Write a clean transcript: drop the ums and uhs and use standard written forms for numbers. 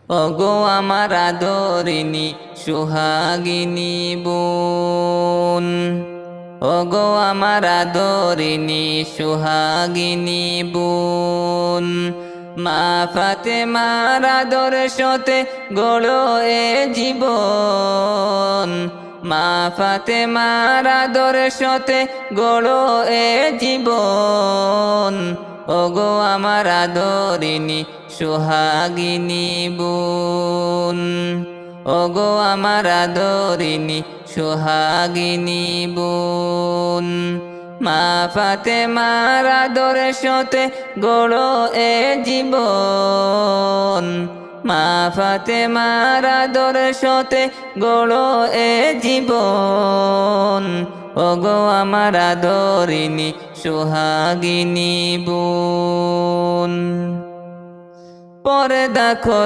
ওগো আমার আদরিনী সোহাগিনী বোন, ওগো আমার আদরিনী সোহাগিনী বোন। মা ফাতেমার আদর্শতে গড়ো এ জীবন, মা ফাতেমার আদর্শতে গড়ো এ জীবন। ওগো আমার আদরিনী সোহাগিনী বোন, ওগো আমার আদরিনী সোহাগিনী বোন। মা ফাতেমার আদর্শতে গড়ো এ জীবন, মা ফাতেমার আদর্শতে গড়ো এ জীবন। ওগো আমার আদরিনী সোহাগিনী বোন। পর্দা করো